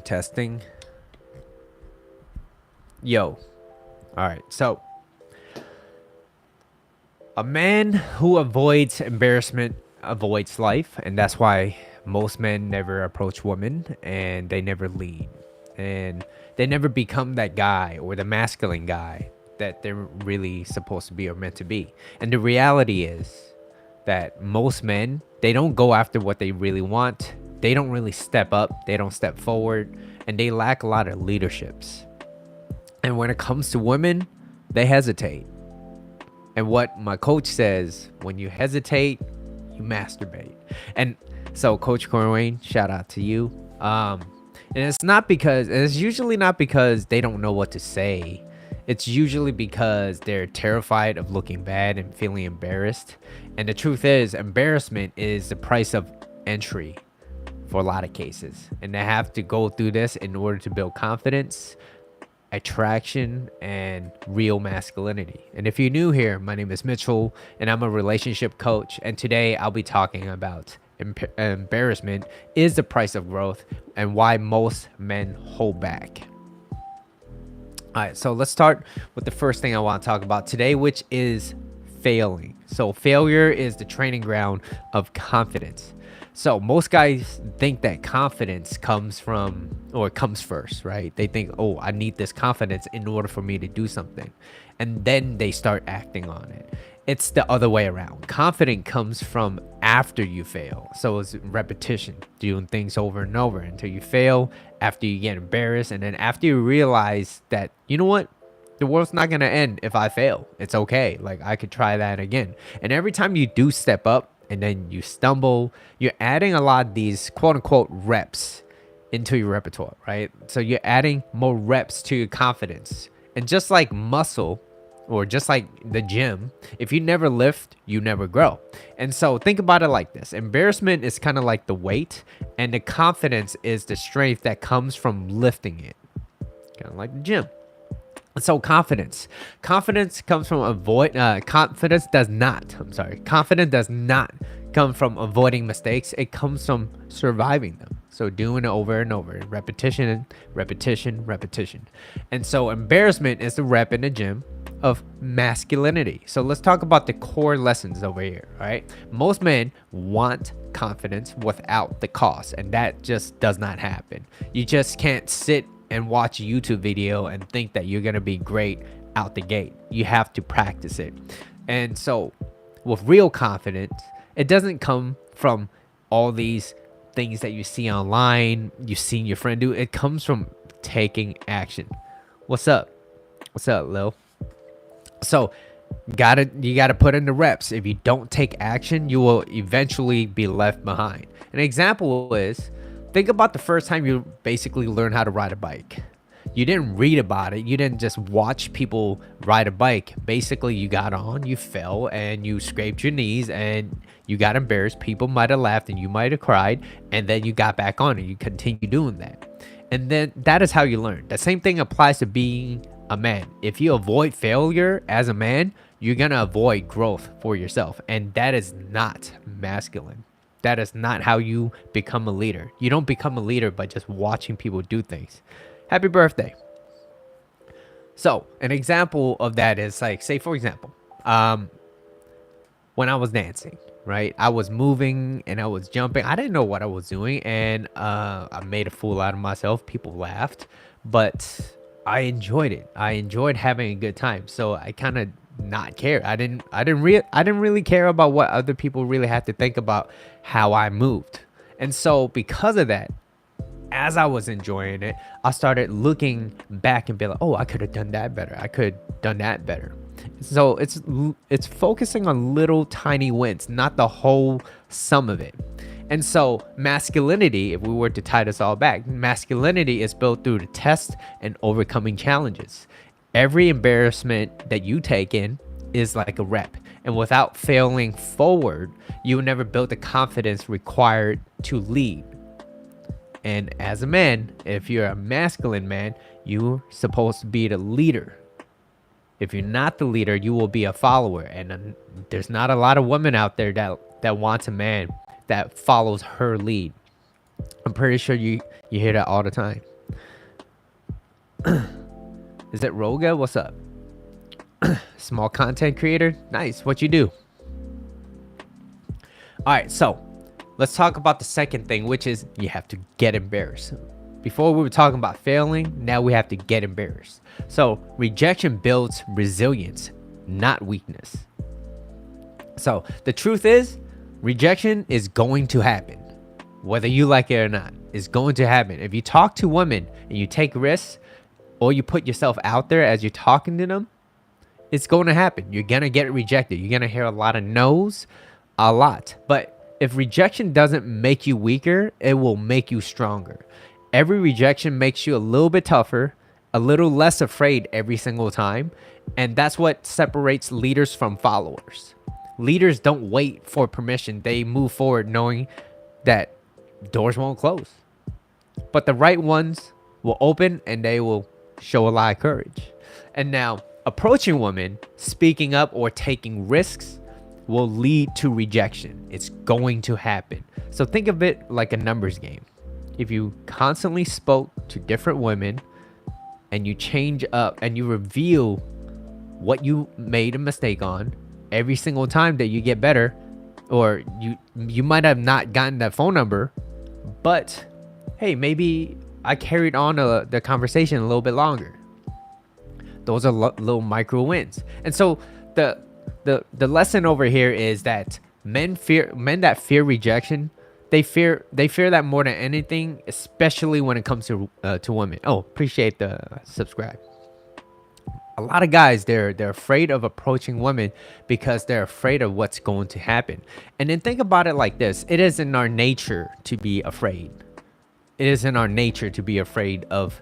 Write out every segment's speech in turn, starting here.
Testing. Yo. All right. So, a man who avoids embarrassment avoids life, and that's why most men never approach women and they never lead. And they never become that guy or the masculine guy that they're really supposed to be or meant to be. And the reality is that most men, they don't go after what they really want. They don't really step up, they don't step forward, and they lack a lot of leaderships. And when it comes to women, they hesitate. And what my coach says, when you hesitate, you masturbate. And so, Coach Corwin, shout out to you. And it's usually not because they don't know what to say. It's usually because they're terrified of looking bad and feeling embarrassed. And the truth is, embarrassment is the price of entry for a lot of cases. And they have to go through this in order to build confidence, attraction, and real masculinity. And if you're new here, my name is Mitchell and I'm a relationship coach, and today I'll be talking about embarrassment is the price of growth and why most men hold back. All right, so let's start with the first thing I want to talk about today, which is failing. So failure is the training ground of confidence. So most guys think that confidence comes first, right? They think, oh, I need this confidence in order for me to do something. And then they start acting on it. It's the other way around. Confidence comes from after you fail. So it's repetition, doing things over and over until you fail, after you get embarrassed, and then after you realize that, you know what? The world's not going to end if I fail. It's okay. Like, I could try that again. And every time you do step up, and then you stumble, you're adding a lot of these quote unquote reps into your repertoire, right? So you're adding more reps to your confidence. And just like muscle, or just like the gym, if you never lift, you never grow. And so think about it like this. Embarrassment is kind of like the weight, and the confidence is the strength that comes from lifting it. Kind of like the gym. So confidence comes from confidence does not come from avoiding mistakes. It comes from surviving them. So doing it over and over, repetition. And so embarrassment is the rep in the gym of masculinity. So let's talk about the core lessons over here. All right. Most men want confidence without the cost, and that just does not happen. You just can't sit and watch a YouTube video and think that you're going to be great out the gate. You have to practice it. And so with real confidence, it doesn't come from all these things that you see online, you've seen your friend do. It comes from taking action. What's up, Lil? So you gotta put in the reps. If you don't take action, you will eventually be left behind. An example is, think about the first time you basically learned how to ride a bike. You didn't read about it. You didn't just watch people ride a bike. Basically, you got on, you fell, and you scraped your knees, and you got embarrassed. People might have laughed, and you might have cried, and then you got back on, and you continue doing that. And then that is how you learn. The same thing applies to being a man. If you avoid failure as a man, you're going to avoid growth for yourself, and that is not masculine. That is not how you become a leader. You don't become a leader by just watching people do things. Happy birthday. So an example of that is, like, say for example, when I was dancing, right? I was moving and I was jumping. I didn't know what I was doing, and I made a fool out of myself. People laughed, but I enjoyed it. I enjoyed having a good time. So I kind of not care. I didn't really care about what other people really had to think about how I moved. And so because of that, as I was enjoying it, I started looking back and be like, oh, I could have done that better. I could have done that better. So it's focusing on little tiny wins, not the whole sum of it. And so masculinity, if we were to tie this all back, masculinity is built through the test and overcoming challenges. Every embarrassment that you take in is like a rep. And without failing forward, you will never build the confidence required to lead. And as a man, if you're a masculine man, you're supposed to be the leader. If you're not the leader, you will be a follower. And there's not a lot of women out there that wants a man that follows her lead. I'm pretty sure you hear that all the time. Is it Roga? What's up? Small content creator? Nice. What you do? All right, so let's talk about the second thing, which is you have to get embarrassed. Before we were talking about failing, now we have to get embarrassed. So rejection builds resilience, not weakness. So the truth is, rejection is going to happen. Whether you like it or not, it's going to happen. If you talk to women and you take risks or you put yourself out there as you're talking to them, it's going to happen. You're going to get rejected. You're going to hear a lot of no's, a lot. But if rejection doesn't make you weaker, it will make you stronger. Every rejection makes you a little bit tougher, a little less afraid every single time. And that's what separates leaders from followers. Leaders don't wait for permission. They move forward knowing that doors won't close. But the right ones will open and they will show a lot of courage. And now, approaching women, speaking up, or taking risks will lead to rejection. It's going to happen. So think of it like a numbers game. If you constantly spoke to different women and you change up and you reveal what you made a mistake on every single time that you get better, or you might have not gotten that phone number, but hey, maybe I carried on the conversation a little bit longer. Those are little micro wins. And so the lesson over here is that men that fear rejection, they fear that more than anything, especially when it comes to women. Oh, appreciate the subscribe. A lot of guys, they're afraid of approaching women because they're afraid of what's going to happen. And then think about it like this. It is in our nature to be afraid. It is in our nature to be afraid of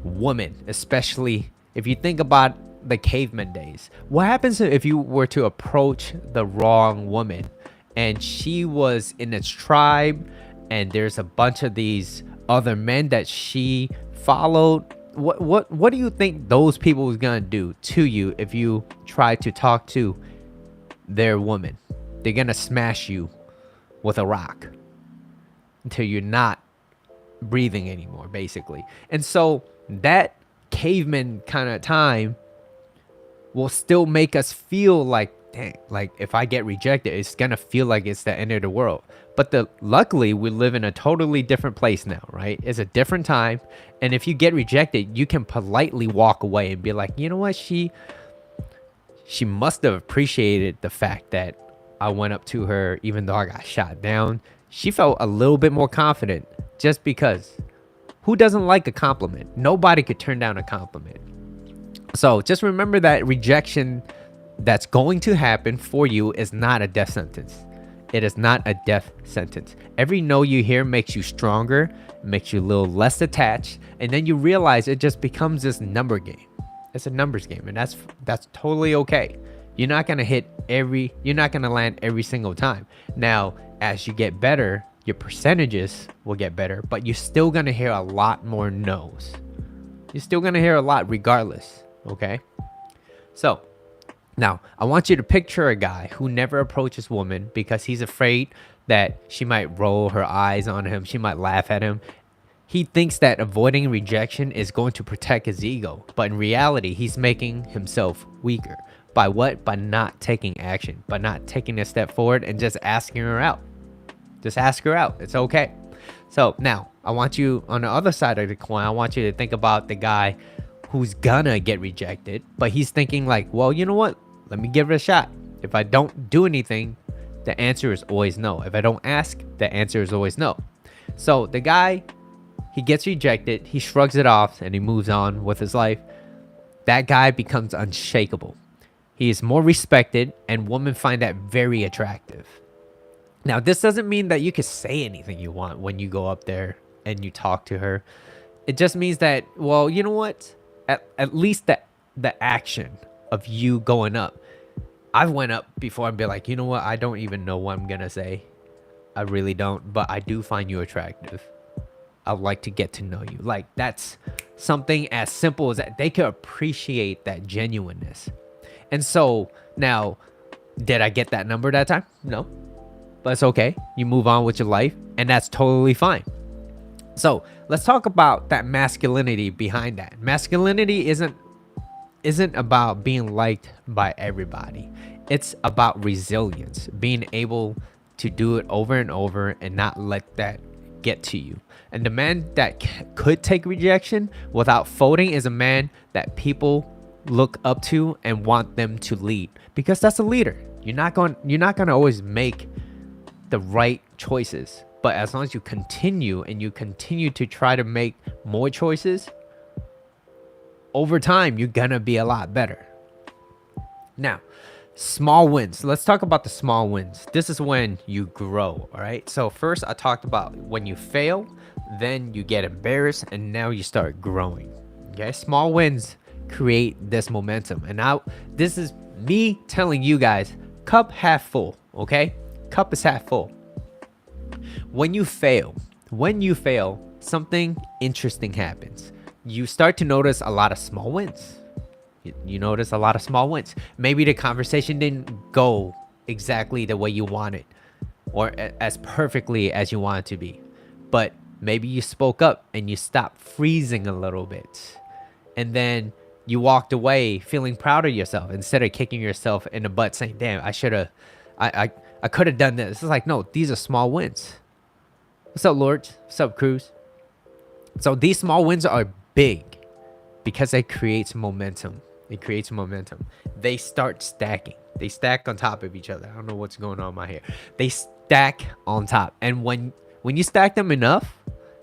women, especially if you think about the caveman days. What happens if you were to approach the wrong woman and she was in its tribe and there's a bunch of these other men that she followed? What do you think those people was gonna do to you if you try to talk to their woman? They're gonna smash you with a rock until you're not breathing anymore, basically. And so that caveman kind of time will still make us feel like, dang, like if I get rejected, it's gonna feel like it's the end of the world. But luckily we live in a totally different place now, right? It's a different time. And if you get rejected, you can politely walk away and be like, you know what? She must have appreciated the fact that I went up to her, even though I got shot down. She felt a little bit more confident just because. Who doesn't like a compliment? Nobody could turn down a compliment. So just remember that rejection that's going to happen for you is not a death sentence. It is not a death sentence. Every no you hear makes you stronger, makes you a little less attached, and then you realize it just becomes this number game. It's a numbers game, and that's totally okay. You're not gonna land every single time. Now, as you get better, your percentages will get better, but you're still gonna hear a lot more no's. You're still gonna hear a lot regardless, okay? So now I want you to picture a guy who never approaches women because he's afraid that she might roll her eyes on him, she might laugh at him. He thinks that avoiding rejection is going to protect his ego, but in reality, he's making himself weaker. By what? By not taking action, by not taking a step forward and just asking her out. Just ask her out. It's okay. So now I want you on the other side of the coin. I want you to think about the guy who's gonna get rejected, but he's thinking like, well, you know what? Let me give it a shot. If I don't do anything, the answer is always no. If I don't ask, the answer is always no. So the guy, he gets rejected, he shrugs it off, and he moves on with his life. That guy becomes unshakable. He is more respected, and women find that very attractive. Now, this doesn't mean that you can say anything you want when you go up there and you talk to her. It just means that, well, you know what? At least the action of you going up. I've went up before and be like, you know what? I don't even know what I'm going to say. I really don't, but I do find you attractive. I'd like to get to know you. Like, that's something as simple as that. They can appreciate that genuineness. And so now, did I get that number that time? No. But it's okay. You move on with your life, and that's totally fine. So let's talk about that masculinity behind that. Masculinity isn't about being liked by everybody. It's about resilience, being able to do it over and over and not let that get to you. And the man that could take rejection without folding is a man that people look up to and want them to lead, because that's a leader. You're not going to always make the right choices, but as long as you continue and you continue to try to make more choices, over time you're gonna be a lot better. Now, small wins. Let's talk about the small wins. This is when you grow. All right, so first I talked about when you fail, then you get embarrassed, and now you start growing. Okay, small wins create this momentum. And now this is me telling you guys, cup half full. Okay, cup is half full. When you fail, something interesting happens. You start to notice a lot of small wins. You notice a lot of small wins. Maybe the conversation didn't go exactly the way you wanted, or as perfectly as you want it to be, but maybe you spoke up and you stopped freezing a little bit, and then you walked away feeling proud of yourself instead of kicking yourself in the butt saying, damn, I should have, I could have done this. It's like, no, these are small wins. What's up, Lords? What's up, Cruz? So these small wins are big because it creates momentum. It creates momentum. They start stacking. They stack on top of each other. I don't know what's going on in my hair. They stack on top. And when you stack them enough,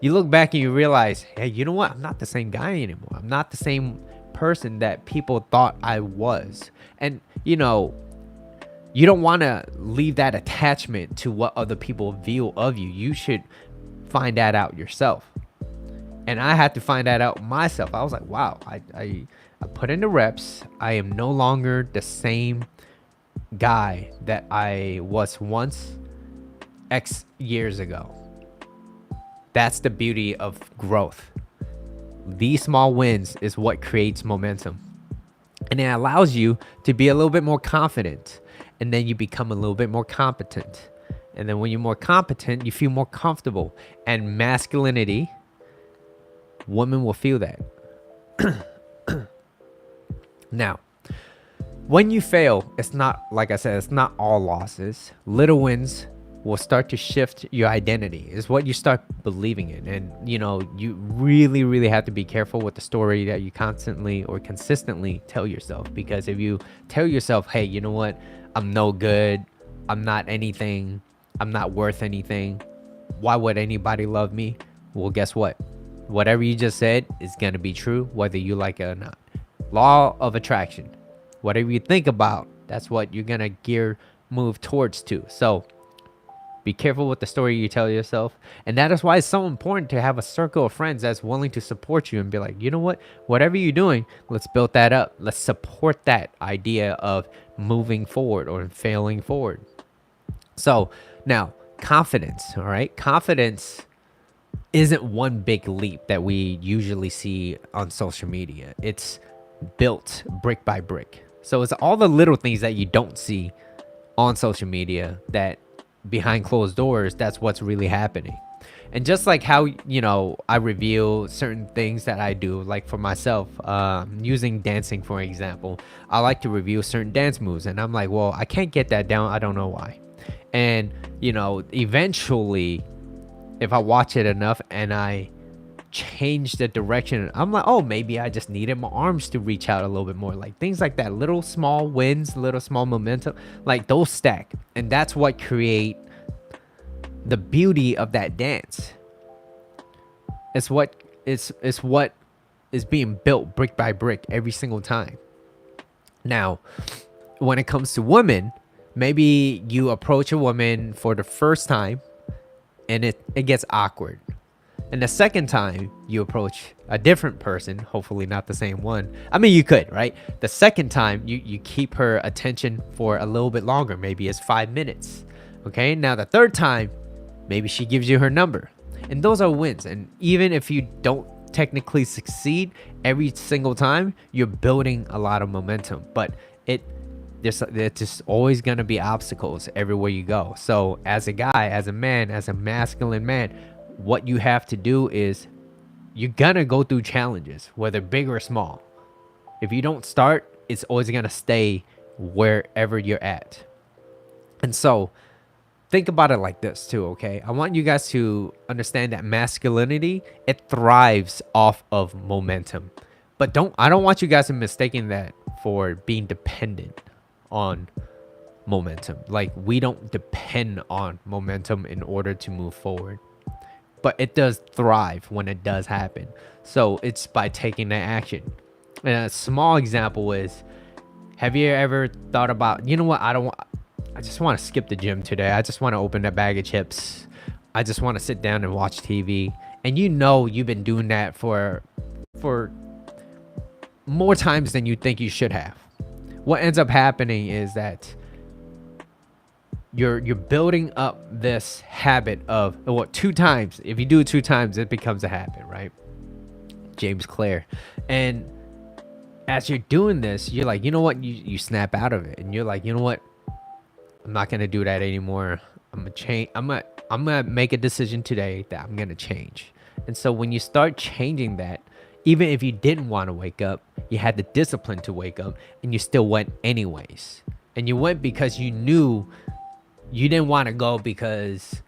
you look back and you realize, hey, you know what? I'm not the same guy anymore. I'm not the same person that people thought I was. And, you know, you don't want to leave that attachment to what other people view of you. You should find that out yourself. And I had to find that out myself. I was like, wow, I put in the reps. I am no longer the same guy that I was once X years ago. That's the beauty of growth. These small wins is what creates momentum. And it allows you to be a little bit more confident. And then you become a little bit more competent. And then when you're more competent, you feel more comfortable. And masculinity, women will feel that. Now, when you fail, it's not, like I said, it's not all losses. Little wins will start to shift your identity. Is what you start believing in. And, you know, you really, really have to be careful with the story that you constantly or consistently tell yourself. Because if you tell yourself, hey, you know what? I'm no good. I'm not anything. I'm not worth anything. Why would anybody love me? Well, guess what? Whatever you just said is going to be true, whether you like it or not. Law of attraction. Whatever you think about, that's what you're going to move towards to. So be careful with the story you tell yourself. And that is why it's so important to have a circle of friends that's willing to support you and be like, you know what? Whatever you're doing, let's build that up. Let's support that idea of moving forward or failing forward. So now, confidence, all right? Confidence isn't one big leap that we usually see on social media. It's built brick by brick. So it's all the little things that you don't see on social media that behind closed doors, that's what's really happening. And just like how, you know, I reveal certain things that I do, like for myself, using dancing, for example, I like to review certain dance moves. And I'm like, well, I can't get that down. I don't know why. And, you know, eventually, if I watch it enough and I change the direction, I'm like, oh, maybe I just needed my arms to reach out a little bit more. Like things like that, little small wins, little small momentum, like those stack. And that's what create the beauty of that dance. It's what is being built brick by brick every single time. Now, when it comes to women, maybe you approach a woman for the first time and it gets awkward. And the second time you approach a different person, hopefully not the same one. I mean, you could, right? The second time you keep her attention for a little bit longer. Maybe it's 5 minutes. Okay. Now the third time, maybe she gives you her number. And those are wins. And even if you don't technically succeed every single time, you're building a lot of momentum. But there's just always going to be obstacles everywhere you go. So as a guy, as a man, as a masculine man, what you have to do is you're gonna go through challenges, whether big or small. If you don't start, it's always gonna stay wherever you're at. And so think about it like this too, okay? I want you guys to understand that masculinity, it thrives off of momentum. But I don't want you guys to mistaking that for being dependent on momentum. Like, we don't depend on momentum in order to move forward. But it does thrive when it does happen. So it's by taking that action. And a small example is, have you ever thought about, you know what, I just want to skip the gym today. I just want to open a bag of chips. I just want to sit down and watch TV. And you know you've been doing that for more times than you think you should have. What ends up happening is that you're building up this habit of, well, 2 times. If you do it 2 times, it becomes a habit, right? James Clear. And as you're doing this, you're like, you know what? You snap out of it, and you're like, you know what? I'm not gonna do that anymore. I'm gonna change. I'm gonna make a decision today that I'm gonna change. And so when you start changing that, even if you didn't want to wake up, you had the discipline to wake up, and you still went anyways. And you went because you knew you didn't want to go, because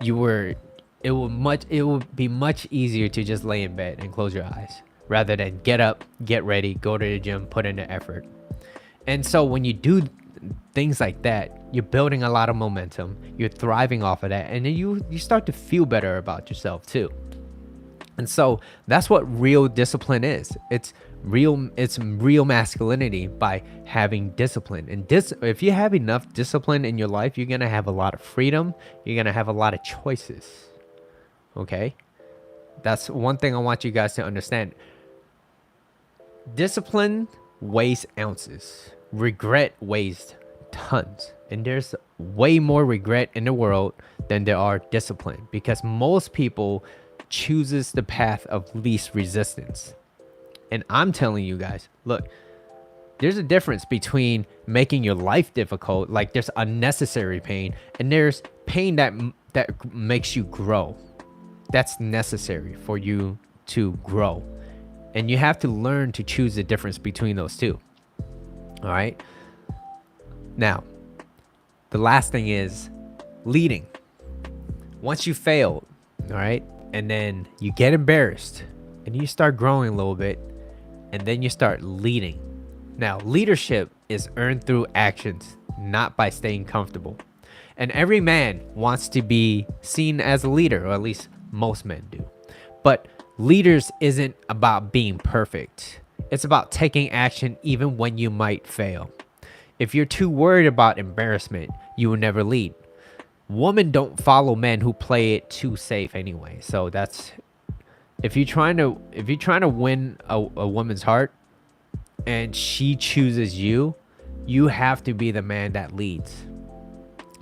it would be much easier to just lay in bed and close your eyes rather than get up, get ready, go to the gym, put in the effort. And so when you do things like that, you're building a lot of momentum, you're thriving off of that, and then you start to feel better about yourself too. And so that's what real discipline is. It's real masculinity by having discipline. And if you have enough discipline in your life, you're gonna have a lot of freedom, you're gonna have a lot of choices. Okay, that's one thing I want you guys to understand. Discipline weighs ounces, regret weighs tons. And there's way more regret in the world than there are discipline, because most people chooses the path of least resistance. And I'm telling you guys, look, there's a difference between making your life difficult, like there's unnecessary pain, and there's pain that makes you grow. That's necessary for you to grow. And you have to learn to choose the difference between those two. All right. Now, the last thing is leading. Once you failed, all right, and then you get embarrassed and you start growing a little bit, and then you start leading. Now, leadership is earned through actions, not by staying comfortable. And every man wants to be seen as a leader, or at least most men do. But leaders isn't about being perfect. It's about taking action even when you might fail. If you're too worried about embarrassment, you will never lead. Women don't follow men who play it too safe anyway. So that's, if you're trying to win a woman's heart and she chooses you, you have to be the man that leads.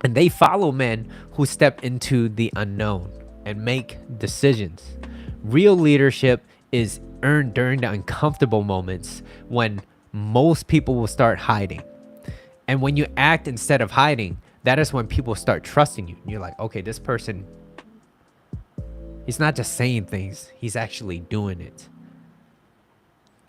And they follow men who step into the unknown and make decisions. Real leadership is earned during the uncomfortable moments when most people will start hiding. And when you act instead of hiding, that is when people start trusting you. You're like, okay, this person, he's not just saying things, he's actually doing it.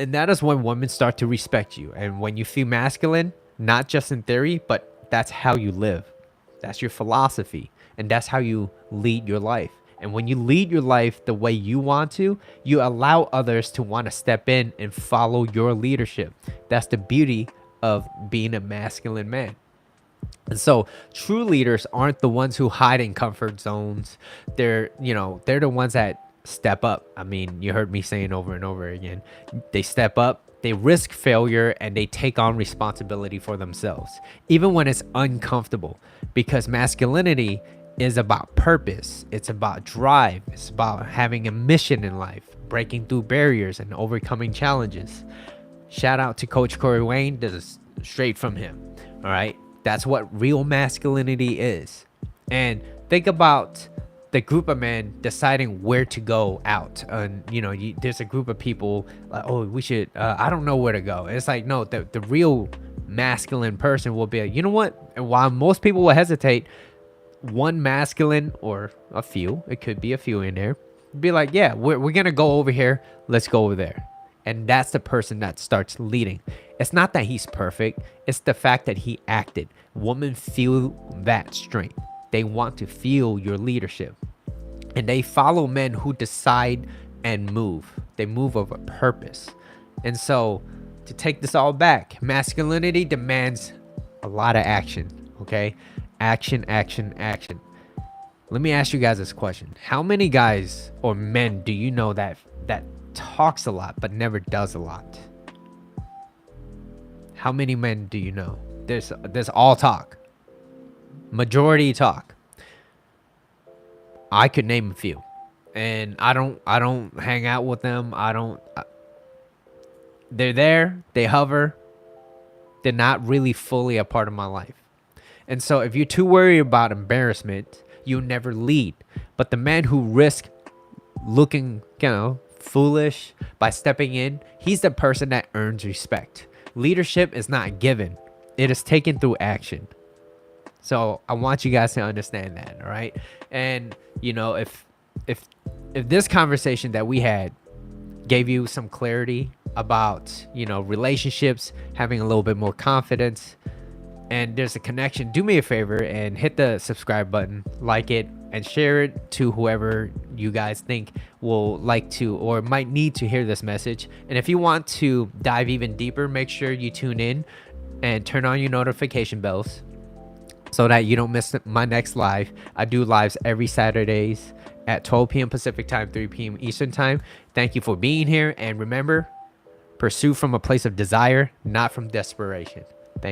And that is when women start to respect you. And when you feel masculine, not just in theory, but that's how you live. That's your philosophy. And that's how you lead your life. And when you lead your life the way you want to, you allow others to want to step in and follow your leadership. That's the beauty of being a masculine man. And so true leaders aren't the ones who hide in comfort zones. They're the ones that step up. I mean, you heard me saying over and over again, they step up, they risk failure, and they take on responsibility for themselves, even when it's uncomfortable, because masculinity is about purpose. It's about drive. It's about having a mission in life, breaking through barriers and overcoming challenges. Shout out to Coach Corey Wayne. This is straight from him. All right. That's what real masculinity is. And think about the group of men deciding where to go out. And, there's a group of people like, oh, we should, I don't know where to go. And it's like, no, the real masculine person will be like, you know what? And while most people will hesitate, one masculine or a few, it could be a few in there, be like, yeah, we're gonna go over here, let's go over there. And that's the person that starts leading. It's not that he's perfect, it's the fact that he acted. Women feel that strength. They want to feel your leadership. And they follow men who decide and move. They move of a purpose. And so, to take this all back, masculinity demands a lot of action, okay? Action, action, action. Let me ask you guys this question. How many guys or men do you know that talks a lot but never does a lot? How many men do you know? There's all talk. Majority talk. I could name a few. And I don't hang out with them. They're there, they hover. They're not really fully a part of my life. And so if you're too worried about embarrassment, you'll never lead. But the man who risks looking, foolish by stepping in, he's the person that earns respect. Leadership is not given. It is taken through action. So I want you guys to understand that, all right? And if this conversation that we had gave you some clarity about, relationships, having a little bit more confidence, and there's a connection, do me a favor and hit the subscribe button, like it, and share it to whoever you guys think will like to or might need to hear this message. And if you want to dive even deeper, make sure you tune in and turn on your notification bells so that you don't miss my next live. I do lives every Saturdays at 12 p.m. Pacific time, 3 p.m. Eastern time. Thank you for being here. And remember, pursue from a place of desire, not from desperation.